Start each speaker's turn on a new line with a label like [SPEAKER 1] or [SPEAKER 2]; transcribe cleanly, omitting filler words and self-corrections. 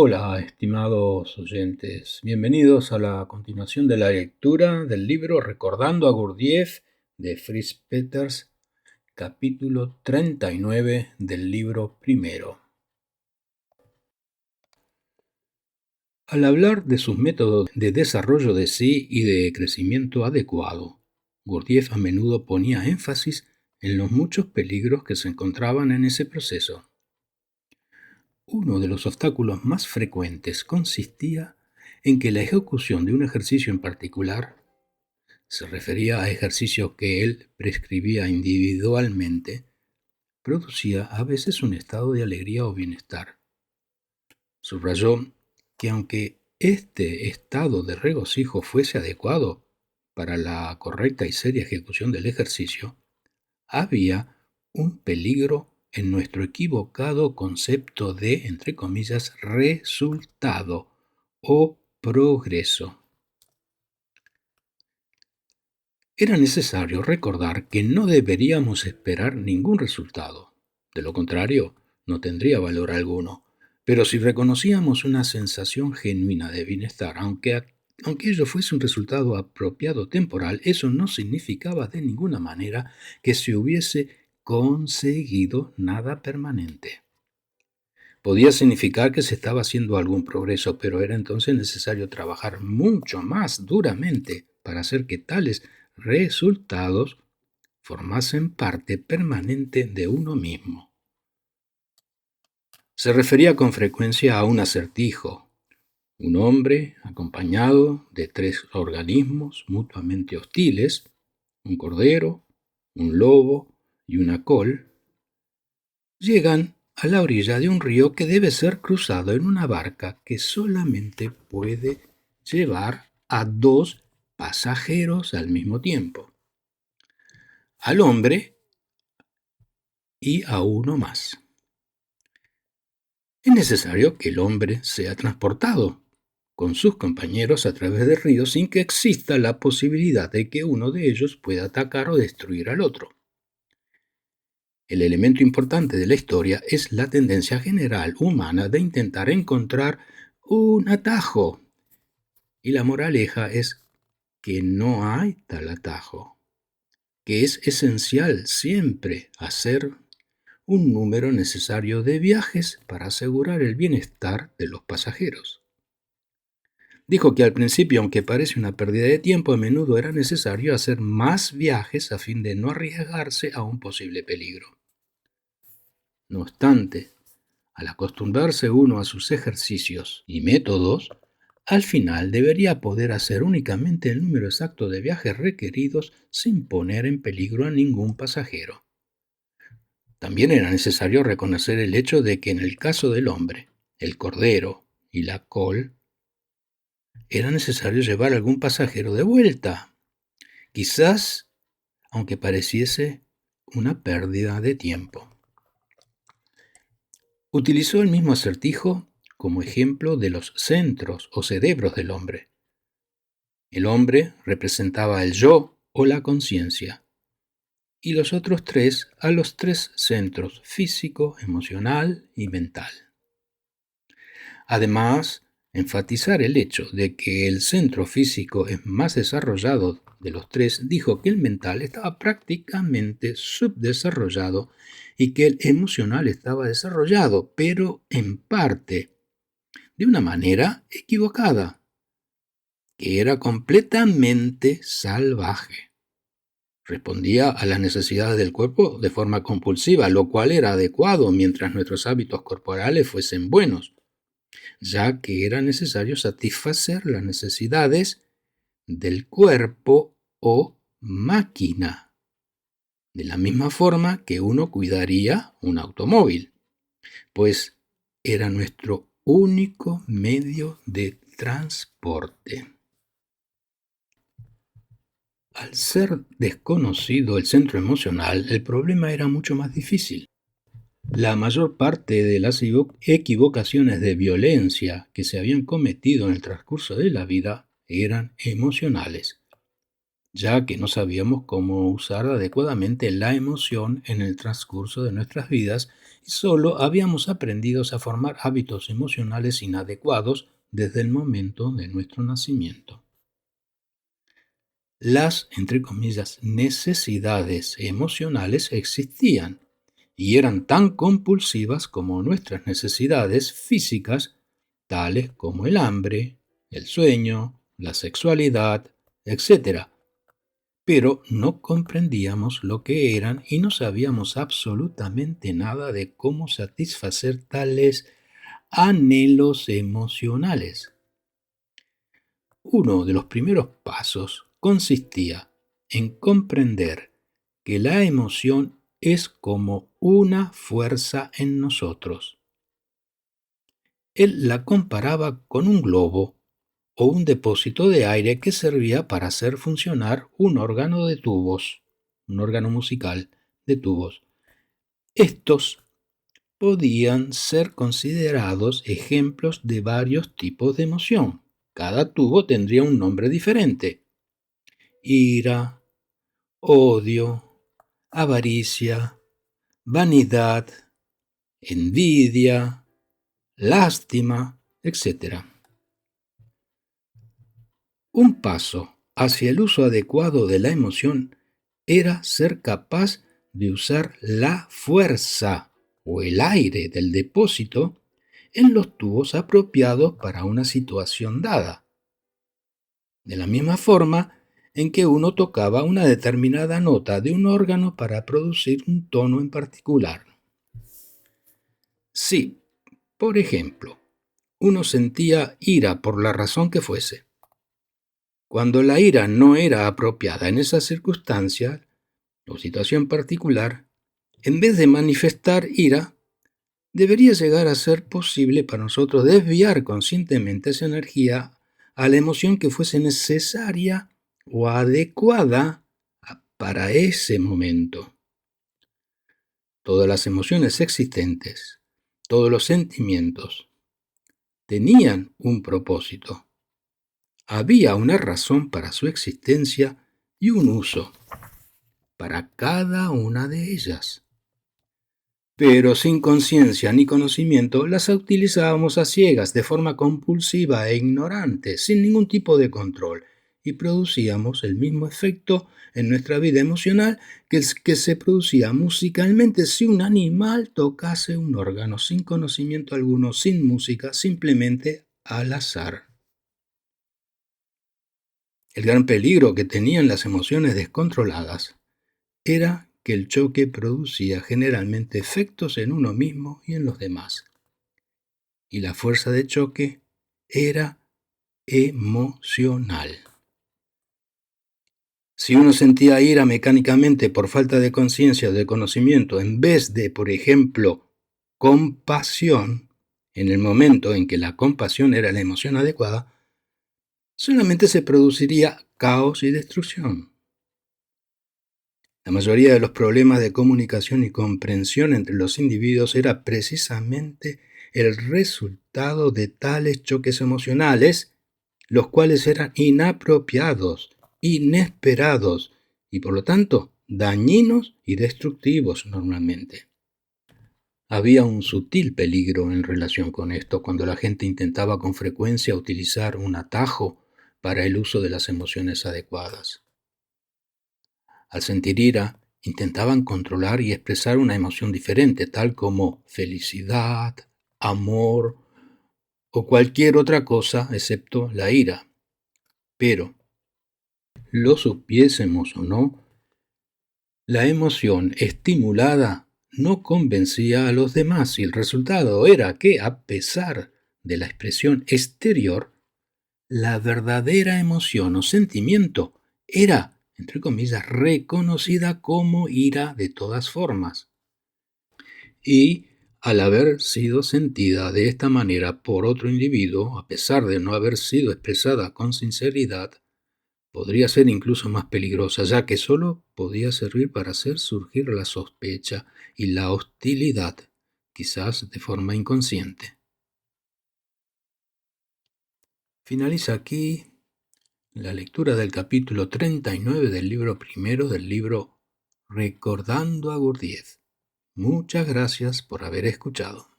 [SPEAKER 1] Hola, estimados oyentes. Bienvenidos a la continuación de la lectura del libro Recordando a Gurdjieff de Fritz Peters, capítulo 39 del libro primero. Al hablar de sus métodos de desarrollo de sí y de crecimiento adecuado, Gurdjieff a menudo ponía énfasis en los muchos peligros que se encontraban en ese proceso. Uno de los obstáculos más frecuentes consistía en que la ejecución de un ejercicio en particular se refería a ejercicios que él prescribía individualmente, producía a veces un estado de alegría o bienestar. Subrayó que aunque este estado de regocijo fuese adecuado para la correcta y seria ejecución del ejercicio, había un peligro en nuestro equivocado concepto de, entre comillas, resultado o progreso. Era necesario recordar que no deberíamos esperar ningún resultado. De lo contrario, no tendría valor alguno. Pero si reconocíamos una sensación genuina de bienestar, aunque ello fuese un resultado apropiado temporal, eso no significaba de ninguna manera que se hubiese conseguido nada permanente. Podía significar que se estaba haciendo algún progreso, pero era entonces necesario trabajar mucho más duramente para hacer que tales resultados formasen parte permanente de uno mismo. Se refería con frecuencia a un acertijo, un hombre acompañado de tres organismos mutuamente hostiles, un cordero, un lobo y una col, llegan a la orilla de un río que debe ser cruzado en una barca que solamente puede llevar a dos pasajeros al mismo tiempo, al hombre y a uno más. Es necesario que el hombre sea transportado con sus compañeros a través del río sin que exista la posibilidad de que uno de ellos pueda atacar o destruir al otro. El elemento importante de la historia es la tendencia general humana de intentar encontrar un atajo, y la moraleja es que no hay tal atajo, que es esencial siempre hacer un número necesario de viajes para asegurar el bienestar de los pasajeros. Dijo que al principio, aunque parece una pérdida de tiempo, a menudo era necesario hacer más viajes a fin de no arriesgarse a un posible peligro. No obstante, al acostumbrarse uno a sus ejercicios y métodos, al final debería poder hacer únicamente el número exacto de viajes requeridos sin poner en peligro a ningún pasajero. También era necesario reconocer el hecho de que en el caso del hombre, el cordero y la col, era necesario llevar algún pasajero de vuelta, quizás aunque pareciese una pérdida de tiempo. Utilizó el mismo acertijo como ejemplo de los centros o cerebros del hombre. El hombre representaba el yo o la conciencia, y los otros tres a los tres centros: físico, emocional y mental. Además, enfatizar el hecho de que el centro físico es más desarrollado de los tres, dijo que el mental estaba prácticamente subdesarrollado y que el emocional estaba desarrollado, pero en parte, de una manera equivocada, que era completamente salvaje. Respondía a las necesidades del cuerpo de forma compulsiva, lo cual era adecuado mientras nuestros hábitos corporales fuesen buenos, ya que era necesario satisfacer las necesidades del cuerpo o máquina, de la misma forma que uno cuidaría un automóvil, pues era nuestro único medio de transporte. Al ser desconocido el centro emocional, el problema era mucho más difícil. La mayor parte de las equivocaciones de violencia que se habían cometido en el transcurso de la vida eran emocionales, ya que no sabíamos cómo usar adecuadamente la emoción en el transcurso de nuestras vidas y solo habíamos aprendido a formar hábitos emocionales inadecuados desde el momento de nuestro nacimiento. Las, entre comillas, necesidades emocionales existían y eran tan compulsivas como nuestras necesidades físicas, tales como el hambre, el sueño, la sexualidad, etc. Pero no comprendíamos lo que eran y no sabíamos absolutamente nada de cómo satisfacer tales anhelos emocionales. Uno de los primeros pasos consistía en comprender que la emoción es como una fuerza en nosotros. Él la comparaba con un globo o un depósito de aire que servía para hacer funcionar un órgano de tubos, un órgano musical de tubos. Estos podían ser considerados ejemplos de varios tipos de emoción. Cada tubo tendría un nombre diferente: ira, odio, avaricia, vanidad, envidia, lástima, etc. Un paso hacia el uso adecuado de la emoción era ser capaz de usar la fuerza o el aire del depósito en los tubos apropiados para una situación dada. De la misma forma en que uno tocaba una determinada nota de un órgano para producir un tono en particular. Si, por ejemplo, uno sentía ira por la razón que fuese, cuando la ira no era apropiada en esa circunstancia o situación particular, en vez de manifestar ira, debería llegar a ser posible para nosotros desviar conscientemente esa energía a la emoción que fuese necesaria o adecuada para ese momento. Todas las emociones existentes, todos los sentimientos, tenían un propósito. Había una razón para su existencia y un uso para cada una de ellas. Pero sin conciencia ni conocimiento las utilizábamos a ciegas, de forma compulsiva e ignorante, sin ningún tipo de control, y producíamos el mismo efecto en nuestra vida emocional que el que se producía musicalmente si un animal tocase un órgano sin conocimiento alguno, sin música, simplemente al azar. El gran peligro que tenían las emociones descontroladas era que el choque producía generalmente efectos en uno mismo y en los demás. Y la fuerza de choque era emocional. Si uno sentía ira mecánicamente por falta de conciencia o de conocimiento, en vez de, por ejemplo, compasión, en el momento en que la compasión era la emoción adecuada, solamente se produciría caos y destrucción. La mayoría de los problemas de comunicación y comprensión entre los individuos era precisamente el resultado de tales choques emocionales, los cuales eran inapropiados, inesperados y por lo tanto dañinos y destructivos normalmente. Había un sutil peligro en relación con esto cuando la gente intentaba con frecuencia utilizar un atajo para el uso de las emociones adecuadas. Al sentir ira, intentaban controlar y expresar una emoción diferente, tal como felicidad, amor o cualquier otra cosa excepto la ira. Pero, lo supiésemos o no, la emoción estimulada no convencía a los demás y el resultado era que, a pesar de la expresión exterior, la verdadera emoción o sentimiento era, entre comillas, reconocida como ira de todas formas. Y, al haber sido sentida de esta manera por otro individuo, a pesar de no haber sido expresada con sinceridad, podría ser incluso más peligrosa, ya que solo podía servir para hacer surgir la sospecha y la hostilidad, quizás de forma inconsciente. Finaliza aquí la lectura del capítulo 39 del libro primero del libro Recordando a Gurdjieff. Muchas gracias por haber escuchado.